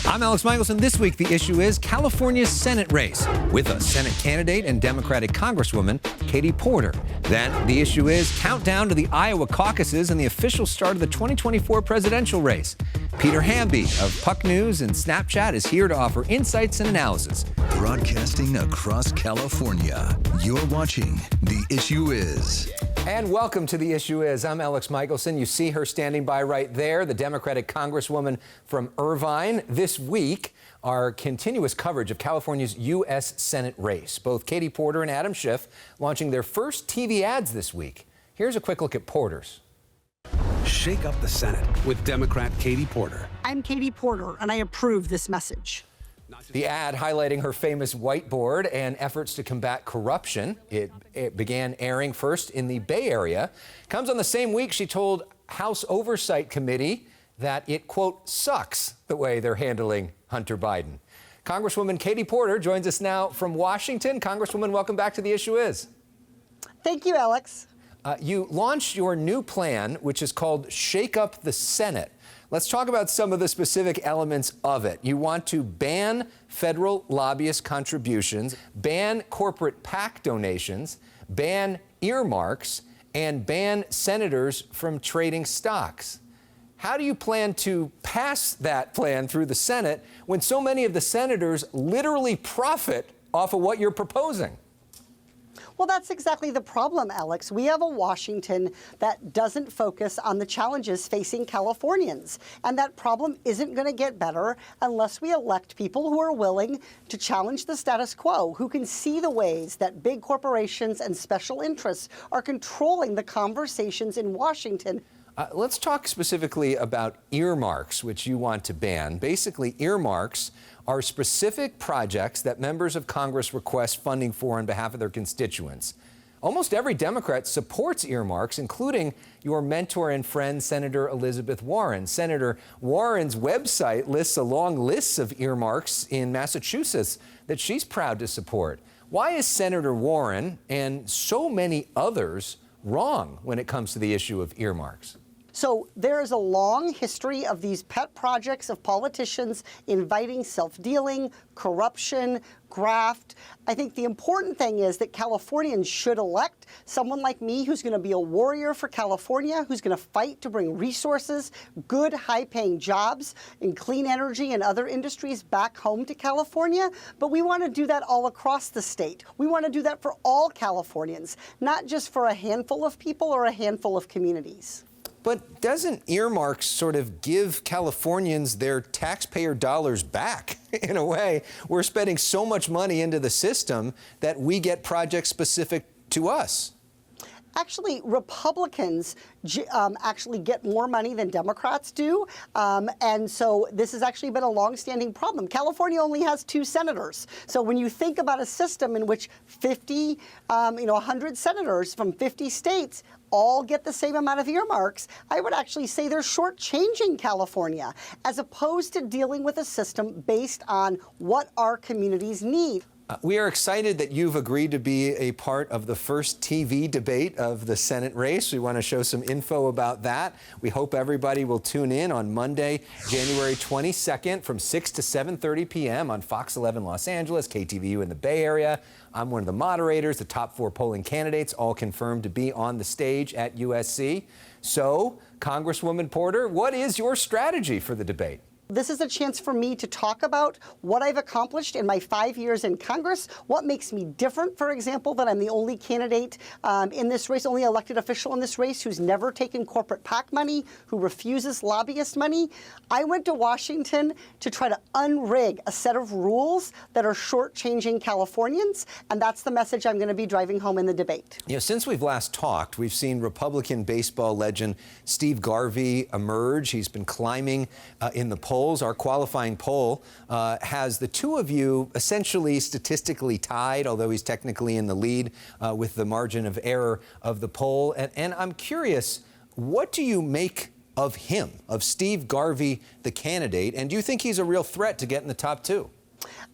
I'm Alex Michelson. This week, the issue is California's Senate race with a Senate candidate and Democratic Congresswoman, Katie Porter. Then the issue is countdown to the Iowa caucuses and the official start of the 2024 presidential race. Peter Hamby of Puck News and Snapchat is here to offer insights and analysis. Broadcasting across California, you're watching The Issue Is. And welcome to The Issue Is. I'm Alex Michelson. You see her standing by right there, the Democratic Congresswoman from Irvine. This week, our continuous coverage of California's U.S. Senate race. Both Katie Porter and Adam Schiff launching their first TV ads this week. Here's a quick look at Porter's. Shake up the Senate with Democrat Katie Porter. I'm Katie Porter, and I approve this message. The ad highlighting her famous whiteboard and efforts to combat corruption. It began airing first in the Bay Area. Comes on the same week she told House Oversight Committee that it, quote, sucks the way they're handling Hunter Biden. Congresswoman Katie Porter joins us now from Washington. Congresswoman, welcome back to The Issue Is. Thank you, Alex. You launched your new plan, which is called Shake Up the Senate. Let's talk about some of the specific elements of it. You want to ban federal lobbyist contributions, ban corporate PAC donations, ban earmarks, and ban senators from trading stocks. How do you plan to pass that plan through the Senate when so many of the senators literally profit off of what you're proposing? Well, that's exactly the problem, Alex. We have a Washington that doesn't focus on the challenges facing Californians. And that problem isn't going to get better unless we elect people who are willing to challenge the status quo, who can see the ways that big corporations and special interests are controlling the conversations in Washington. Let's talk specifically about earmarks, which you want to ban. Basically, earmarks are specific projects that members of Congress request funding for on behalf of their constituents. Almost every Democrat supports earmarks, including your mentor and friend, Senator Elizabeth Warren. Senator Warren's website lists a long list of earmarks in Massachusetts that she's proud to support. Why is Senator Warren and so many others wrong when it comes to the issue of earmarks? So there is a long history of these pet projects of politicians inviting self-dealing, corruption, graft. I think the important thing is that Californians should elect someone like me who's going to be a warrior for California, who's going to fight to bring resources, good, high-paying jobs in clean energy and other industries back home to California. But we want to do that all across the state. We want to do that for all Californians, not just for a handful of people or a handful of communities. But doesn't earmarks sort of give Californians their taxpayer dollars back? In a way, we're spending so much money into the system that we get projects specific to us. Actually, Republicans actually get more money than Democrats do. And so this has actually been a longstanding problem. California only has 2 senators. So when you think about a system in which 100 senators from 50 states all get the same amount of earmarks, I would actually say they're shortchanging California, as opposed to dealing with a system based on what our communities need. We are excited that you've agreed to be a part of the first TV debate of the Senate race. We want to show some info about that. We hope everybody will tune in on Monday, January 22nd from 6 to 7:30 p.m. on Fox 11 Los Angeles, KTVU in the Bay Area. I'm one of the moderators. The top 4 polling candidates all confirmed to be on the stage at USC. So, Congresswoman Porter, what is your strategy for the debate? This is a chance for me to talk about what I've accomplished in my 5 years in Congress, what makes me different, for example, that I'm the only candidate in this race, only elected official in this race who's never taken corporate PAC money, who refuses lobbyist money. I went to Washington to try to unrig a set of rules that are shortchanging Californians, and that's the message I'm going to be driving home in the debate. You know, since we've last talked, we've seen Republican baseball legend Steve Garvey emerge. He's been climbing in the polls. Our qualifying poll has the two of you essentially statistically tied, although he's technically in the lead with the margin of error of the poll. And I'm curious, what do you make of him, of Steve Garvey, the candidate? And do you think he's a real threat to get in the top 2?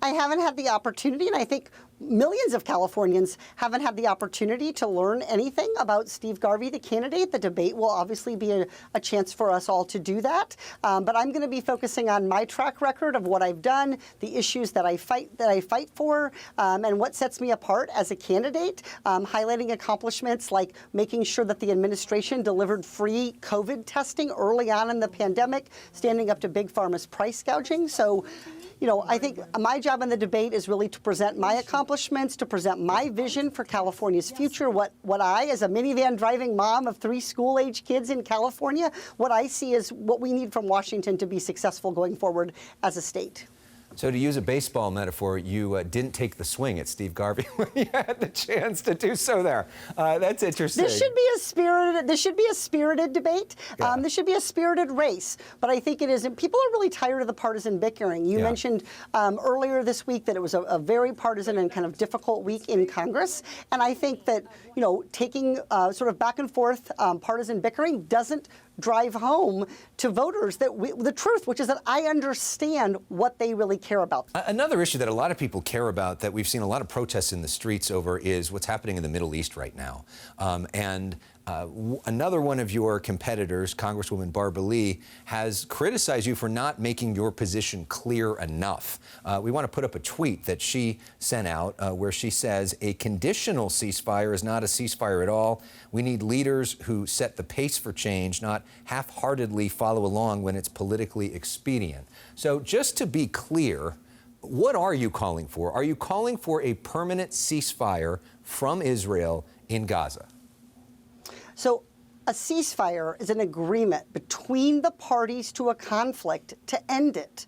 I haven't had the opportunity, and I think millions of Californians haven't had the opportunity to learn anything about Steve Garvey, the candidate. The debate will obviously be a chance for us all to do that. But I'm going to be focusing on my track record of what I've done, the issues that I fight for, and what sets me apart as a candidate, highlighting accomplishments like making sure that the administration delivered free COVID testing early on in the pandemic, standing up to Big Pharma's price gouging. So, I think my job in the debate is really to present my accomplishments, to present my vision for California's future, what I, as a minivan driving mom of 3 school-age kids in California, what I see is what we need from Washington to be successful going forward as a state. So to use a baseball metaphor, you didn't take the swing at Steve Garvey when you had the chance to do so there. That's interesting. This should be a spirited debate. Yeah. This should be a spirited race. But I think it isn't. People are really tired of the partisan bickering. You mentioned earlier this week that it was a very partisan and kind of difficult week in Congress. And I think that, taking sort of back and forth partisan bickering doesn't drive home to voters the truth, which is that I understand what they really care about. Another issue that a lot of people care about that we've seen a lot of protests in the streets over is what's happening in the Middle East right now. Another one of your competitors, Congresswoman Barbara Lee, has criticized you for not making your position clear enough. We want to put up a tweet that she sent out where she says, "A conditional ceasefire is not a ceasefire at all. We need leaders who set the pace for change, not half-heartedly follow along when it's politically expedient." So just to be clear, what are you calling for? Are you calling for a permanent ceasefire from Israel in Gaza? So a ceasefire is an agreement between the parties to a conflict to end it.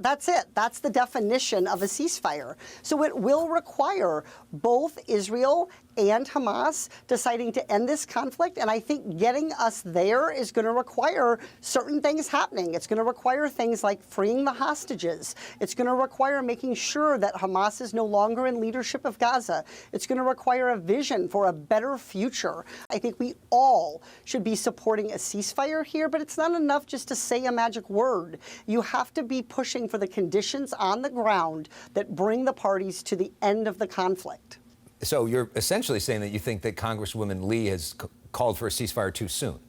That's it. That's the definition of a ceasefire. So it will require both Israel and Hamas deciding to end this conflict. And I think getting us there is going to require certain things happening. It's going to require things like freeing the hostages. It's going to require making sure that Hamas is no longer in leadership of Gaza. It's going to require a vision for a better future. I think we all should be supporting a ceasefire here, but it's not enough just to say a magic word. You have to be pushing for the conditions on the ground that bring the parties to the end of the conflict. So you're essentially saying that you think that Congresswoman Lee has called for a ceasefire too soon?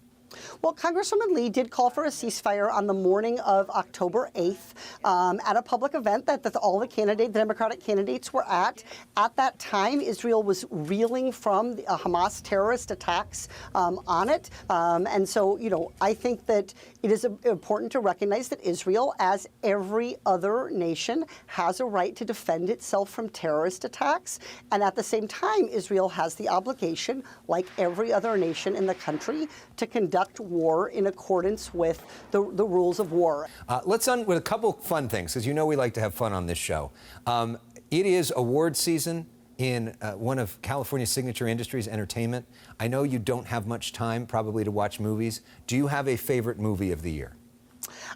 Well, Congresswoman Lee did call for a ceasefire on the morning of October 8th at a public event that all the Democratic candidates were at. At that time, Israel was reeling from the Hamas terrorist attacks on it. And so, I think that it is important to recognize that Israel, as every other nation, has a right to defend itself from terrorist attacks. And at the same time, Israel has the obligation, like every other nation in the country, to conduct war in accordance with the rules of war. Let's end with a couple fun things, because we like to have fun on this show. It is award season in one of California's signature industries, entertainment. I know you don't have much time probably to watch movies. Do you have a favorite movie of the year?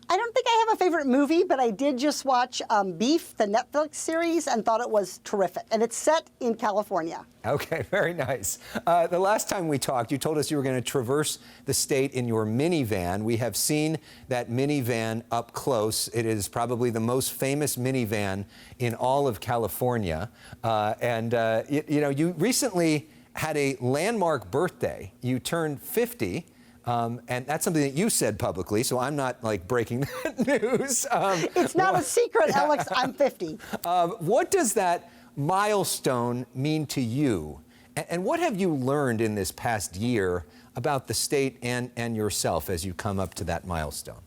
I don't think I have a favorite movie, but I did just watch Beef, the Netflix series, and thought it was terrific. And it's set in California. Okay, very nice. The last time we talked, you told us you were going to traverse the state in your minivan. We have seen that minivan up close. It is probably the most famous minivan in all of California. You recently had a landmark birthday. You turned 50. And that's something that you said publicly, so I'm not breaking that news. It's not a secret, Elex. I'm 50. What does that milestone mean to you? And what have you learned in this past year about the state and yourself as you come up to that milestone?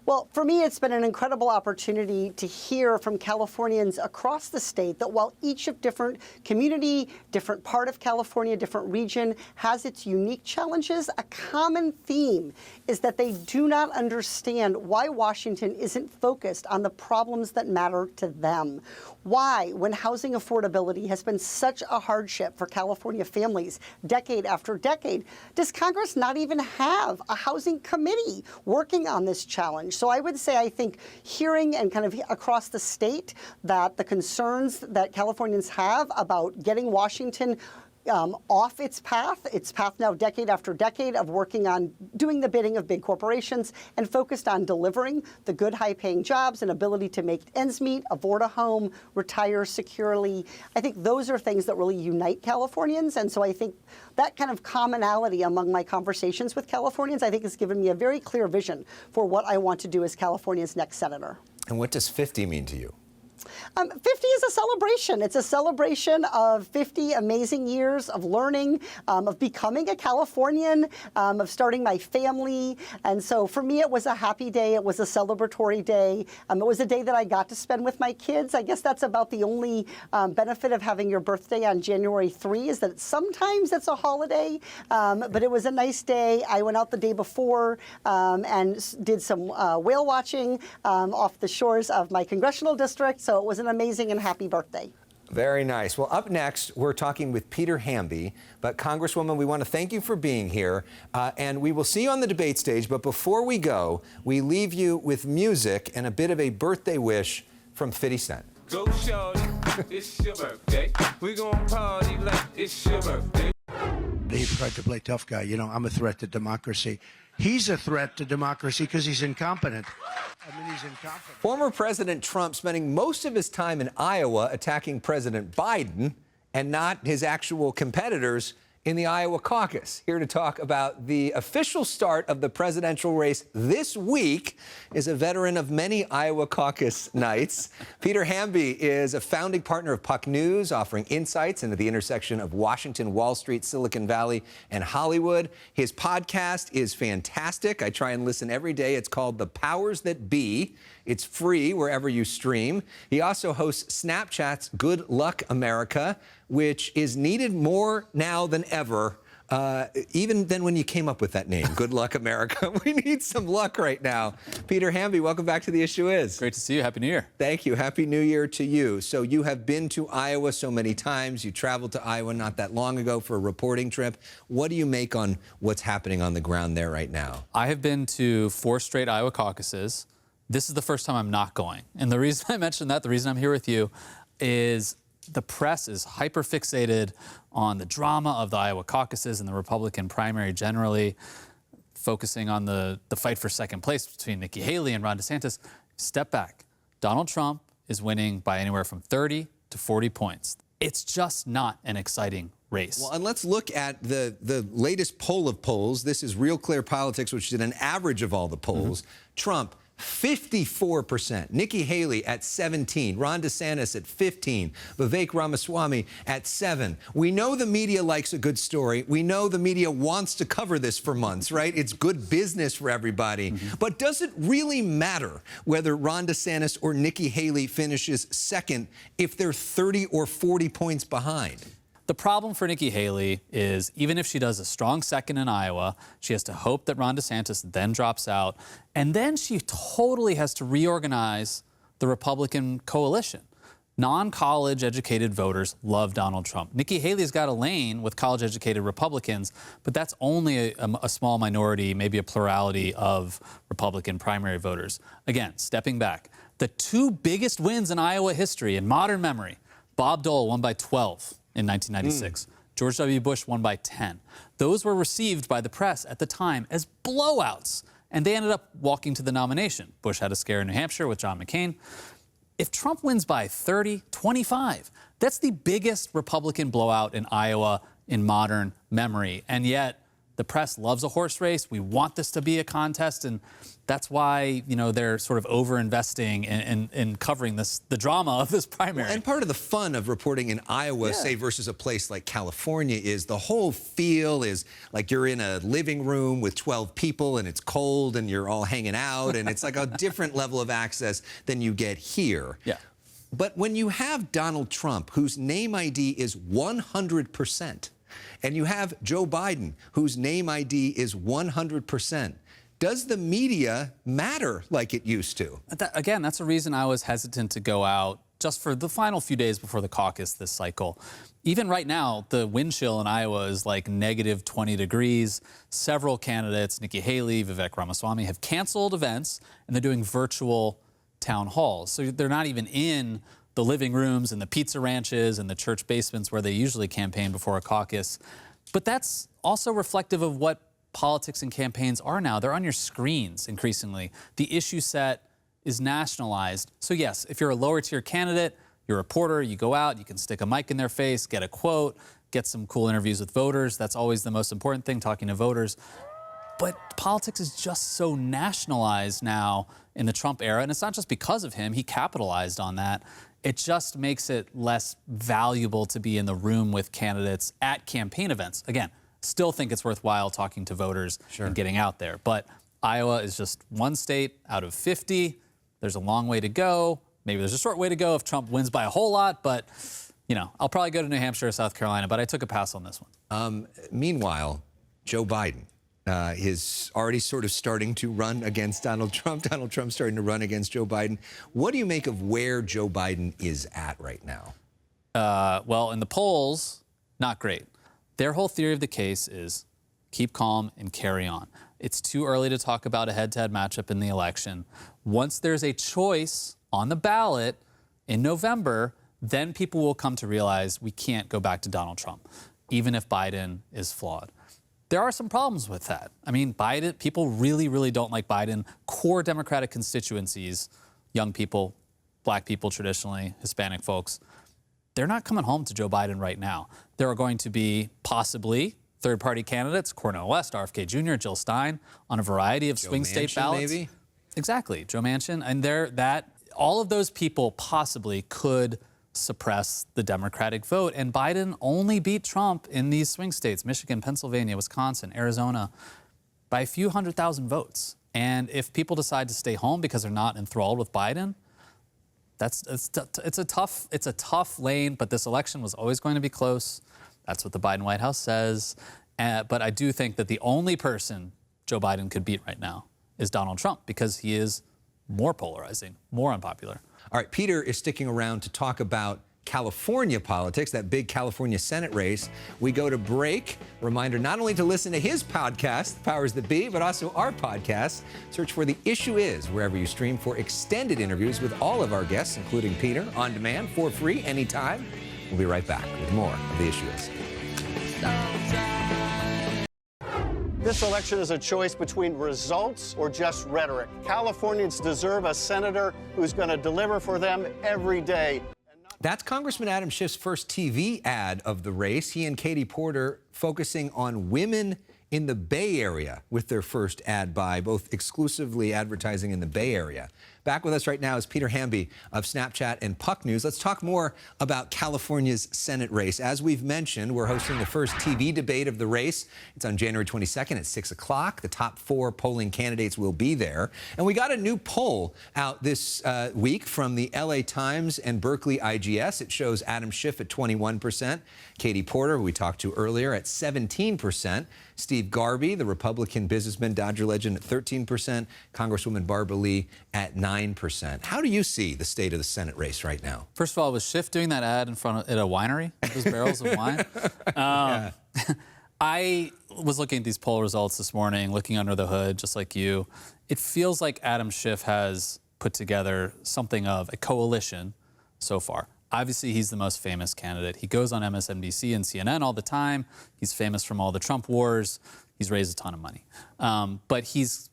Well, for me, it's been an incredible opportunity to hear from Californians across the state that while each of different community, different part of California, different region has its unique challenges, a common theme is that they do not understand why Washington isn't focused on the problems that matter to them. Why, when housing affordability has been such a hardship for California families decade after decade, does Congress not even have a housing committee working on this challenge? So I would say I think hearing and kind of across the state that the concerns that Californians have about getting Washington off its path now decade after decade of working on doing the bidding of big corporations and focused on delivering the good high-paying jobs and ability to make ends meet, afford a home, retire securely. I think those are things that really unite Californians. And so I think that kind of commonality among my conversations with Californians, I think, has given me a very clear vision for what I want to do as California's next senator. And what does 50 mean to you? 50 is a celebration. It's a celebration of 50 amazing years of learning, of becoming a Californian, of starting my family. And so for me, it was a happy day. It was a celebratory day. It was a day that I got to spend with my kids. I guess that's about the only benefit of having your birthday on January 3 is that sometimes it's a holiday. But it was a nice day. I went out the day before and did some whale watching off the shores of my congressional district. So it was an amazing and happy birthday. Very nice. Well, up next, we're talking with Peter Hamby. But Congresswoman, we want to thank you for being here. And we will see you on the debate stage. But before we go, we leave you with music and a bit of a birthday wish from 50 Cent. Go shorty, it's your birthday. We gon' party like it's your birthday. He tried to play tough guy. You know, I'm a threat to democracy. He's a threat to democracy because he's incompetent. I mean, he's incompetent. Former President Trump spending most of his time in Iowa attacking President Biden and not his actual competitors in the Iowa caucus. Here to talk about the official start of the presidential race this week is a veteran of many Iowa caucus nights. Peter Hamby is a founding partner of Puck News, offering insights into the intersection of Washington, Wall Street, Silicon Valley, and Hollywood. His podcast is fantastic. I try and listen every day. It's called The Powers That Be. It's free wherever you stream. He also hosts Snapchat's Good Luck America, which is needed more now than ever, even than when you came up with that name, Good Luck America. We need some luck right now. Peter Hamby, welcome back to The Issue Is. Great to see you. Happy New Year. Thank you. Happy New Year to you. So you have been to Iowa so many times. You traveled to Iowa not that long ago for a reporting trip. What do you make on what's happening on the ground there right now? I have been to 4 straight Iowa caucuses. This is the first time I'm not going. And the reason I mentioned that, the reason I'm here with you, is the press is hyper-fixated on the drama of the Iowa caucuses and the Republican primary generally, focusing on the fight for second place between Nikki Haley and Ron DeSantis. Step back. Donald Trump is winning by anywhere from 30 to 40 points. It's just not an exciting race. Well, and let's look at the latest poll of polls. This is Real Clear Politics, which did an average of all the polls. Trump, 54%. Nikki Haley at 17. Ron DeSantis at 15. Vivek Ramaswamy at 7. We know the media likes a good story. We know the media wants to cover this for months, right? It's good business for everybody. But does it really matter whether Ron DeSantis or Nikki Haley finishes second if they're 30 or 40 points behind? The problem for Nikki Haley is even if she does a strong second in Iowa, she has to hope that Ron DeSantis then drops out. And then she totally has to reorganize the Republican coalition. Non-college educated voters love Donald Trump. Nikki Haley's got a lane with college educated Republicans, but that's only a small minority, maybe a plurality of Republican primary voters. Again, stepping back, the 2 biggest wins in Iowa history in modern memory, Bob Dole won by 12. In 1996. George W. Bush won by 10. Those were received by the press at the time as blowouts, and they ended up walking to the nomination. Bush had a scare in New Hampshire with John McCain. If Trump wins by 30, 25, that's the biggest Republican blowout in Iowa in modern memory. And yet, the press loves a horse race. We want this to be a contest, and that's why, you know, they're sort of over-investing in covering the drama of this primary. Well, and part of the fun of reporting in Iowa, say, versus a place like California is the whole feel is like you're in a living room with 12 people and it's cold and you're all hanging out, and it's like a different level of access than you get here. Yeah. But when you have Donald Trump, whose name ID is 100%, and you have Joe Biden, whose name ID is 100%. Does the media matter like it used to? Again, that's a reason I was hesitant to go out just for the final few days before the caucus this cycle. Even right now, the wind chill in Iowa is like negative 20 degrees. Several candidates, Nikki Haley, Vivek Ramaswamy, have canceled events, and they're doing virtual town halls. So they're not even in the living rooms and the pizza ranches and the church basements where they usually campaign before a caucus. But that's also reflective of what politics and campaigns are now. They're on your screens increasingly. The issue set is nationalized. So yes, if you're a lower tier candidate, you're a reporter, you go out, you can stick a mic in their face, get a quote, get some cool interviews with voters. That's always the most important thing, talking to voters. But politics is just so nationalized now in the Trump era, and it's not just because of him. He capitalized on that. It just makes it less valuable to be in the room with candidates at campaign events. Again, still think it's worthwhile talking to voters and getting out there. But Iowa is just one state out of 50. There's a long way to go. Maybe there's a short way to go if Trump wins by a whole lot, but you know, I'll probably go to New Hampshire or South Carolina, but I took a pass on this one. Meanwhile, Joe Biden is already sort of starting to run against Donald Trump. Donald Trump's starting to run against Joe Biden. What do you make of where Joe Biden is at right now? Well, in the polls, not great. Their whole theory of the case is keep calm and carry on. It's too early to talk about a head-to-head matchup in the election. Once there's a choice on the ballot in November, then people will come to realize we can't go back to Donald Trump, even if Biden is flawed. There are some problems with that. I mean, Biden, people really, really don't like Biden. Core Democratic constituencies, young people, black people traditionally, Hispanic folks, they're not coming home to Joe Biden right now. There are going to be possibly third-party candidates, Cornel West, RFK Jr., Jill Stein, on a variety of swing state ballots. Maybe? Exactly, Joe Manchin. And all of those people possibly could suppress the Democratic vote. And Biden only beat Trump in these swing states, Michigan, Pennsylvania, Wisconsin, Arizona, by a few 100,000 votes. And if people decide to stay home because they're not enthralled with Biden, it's a tough lane, but this election was always going to be close. That's what the Biden White House says. But I do think that the only person Joe Biden could beat right now is Donald Trump, because he is more polarizing, more unpopular. All right, Peter is sticking around to talk about California politics, that big California Senate race. We go to break. Reminder not only to listen to his podcast, The Powers That Be, but also our podcast. Search for The Issue Is wherever you stream for extended interviews with all of our guests, including Peter, on demand, for free, anytime. We'll be right back with more of The Issue Is. This election is a choice between results or just rhetoric. Californians deserve a senator who's going to deliver for them every day. That's Congressman Adam Schiff's first TV ad of the race. He and Katie Porter focusing on women in the Bay Area with their first ad buy, both exclusively advertising in the Bay Area. Back with us right now is Peter Hamby of Snapchat and Puck News. Let's talk more about California's Senate race. As we've mentioned, we're hosting the first TV debate of the race. It's on January 22nd at 6 o'clock. The top 4 polling candidates will be there. And we got a new poll out this week from the LA Times and Berkeley IGS. It shows Adam Schiff at 21%, Katie Porter, who we talked to earlier, at 17%, Steve Garvey, the Republican businessman, Dodger legend, at 13%, Congresswoman Barbara Lee at 9%. How do you see the state of the Senate race right now? First of all, was Schiff doing that ad in front of at a winery? Those barrels of wine? Yeah. I was looking at these poll results this morning, looking under the hood, just like you. It feels like Adam Schiff has put together something of a coalition so far. Obviously, he's the most famous candidate. He goes on MSNBC and CNN all the time. He's famous from all the Trump wars. He's raised a ton of money. But he's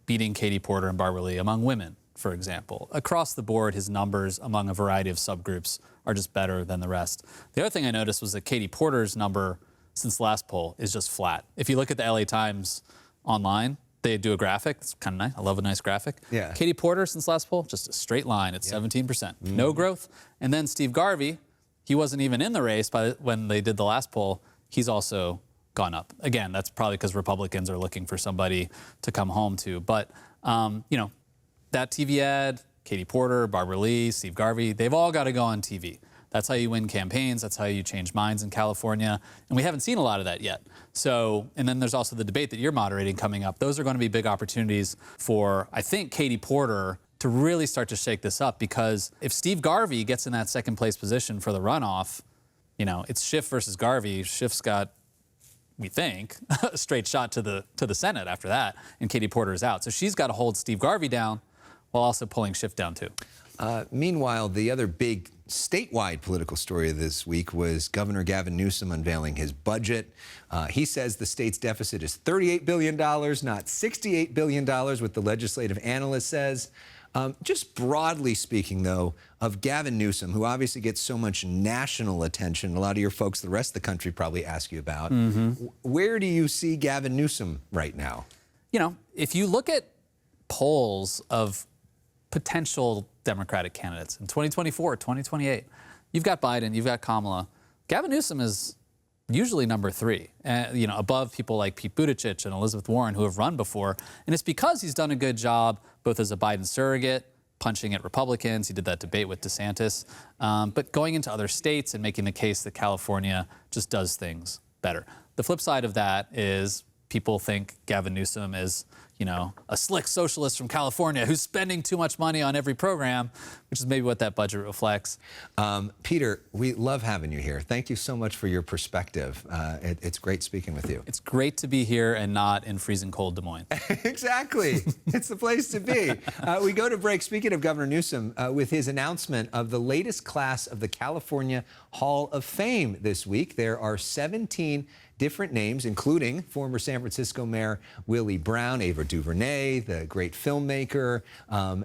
beating Katie Porter and Barbara Lee among women, for example. Across the board, his numbers among a variety of subgroups are just better than the rest. The other thing I noticed was that Katie Porter's number since the last poll is just flat. If you look at the LA Times online, they do a graphic. It's kind of nice. I love a nice graphic. Yeah. Katie Porter since last poll, just a straight line at 17%. No growth. And then Steve Garvey, he wasn't even in the race when they did the last poll. He's also gone up. Again, that's probably because Republicans are looking for somebody to come home to. But, you know, that TV ad, Katie Porter, Barbara Lee, Steve Garvey, they've all got to go on TV. That's how you win campaigns. That's how you change minds in California. And we haven't seen a lot of that yet. So, and then there's also the debate that you're moderating coming up. Those are going to be big opportunities for, I think, Katie Porter to really start to shake this up, because if Steve Garvey gets in that second place position for the runoff, you know, it's Schiff versus Garvey. Schiff's got, we think, a straight shot to the Senate after that, and Katie Porter is out. So she's got to hold Steve Garvey down while also pulling Schiff down too. Meanwhile, the other big statewide political story of this week was Governor Gavin Newsom unveiling his budget. He says the state's deficit is $38 billion, not $68 billion, what the legislative analyst says. Just broadly speaking, though, of Gavin Newsom, who obviously gets so much national attention, a lot of your folks, the rest of the country probably ask you about. Where do you see Gavin Newsom right now? You know, if you look at polls of potential Democratic candidates in 2024, 2028, you've got Biden, you've got Kamala. Gavin Newsom is usually number 3, you know, above people like Pete Buttigieg and Elizabeth Warren who have run before. And it's because he's done a good job both as a Biden surrogate, punching at Republicans. He did that debate with DeSantis, but going into other states and making the case that California just does things better. The flip side of that is people think Gavin Newsom is, you know, a slick socialist from California who's spending too much money on every program, which is maybe what that budget reflects. Peter, we love having you here. Thank you so much for your perspective. It's great speaking with you. It's great to be here and not in freezing cold Des Moines. Exactly. It's the place to be. We go to break. Speaking of Governor Newsom, with his announcement of the latest class of the California Hall of Fame this week, there are 17 different names, including former San Francisco Mayor Willie Brown, Ava DuVernay, the great filmmaker.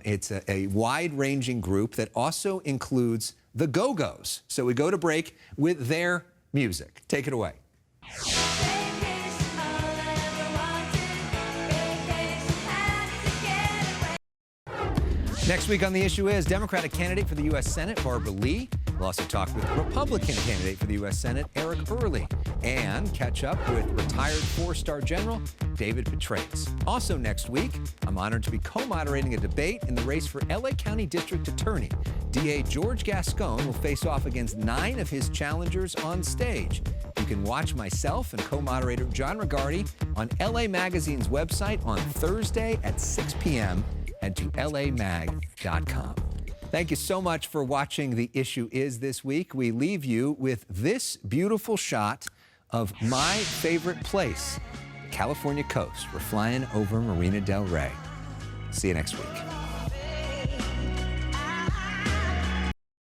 It's a wide-ranging group that also includes the Go-Go's. So we go to break with their music. Take it away. Next week on The Issue is Democratic candidate for the U.S. Senate, Barbara Lee. We'll also talk with Republican candidate for the U.S. Senate, Eric Early, and catch up with retired 4-star General David Petraeus. Also next week, I'm honored to be co-moderating a debate in the race for L.A. County District Attorney. DA George Gascon will face off against 9 of his challengers on stage. You can watch myself and co-moderator John Rigardi on LA Magazine's website on Thursday at 6 p.m. Head to lamag.com. Thank you so much for watching The Issue Is this week. We leave you with this beautiful shot of my favorite place, California coast. We're flying over Marina del Rey. See you next week.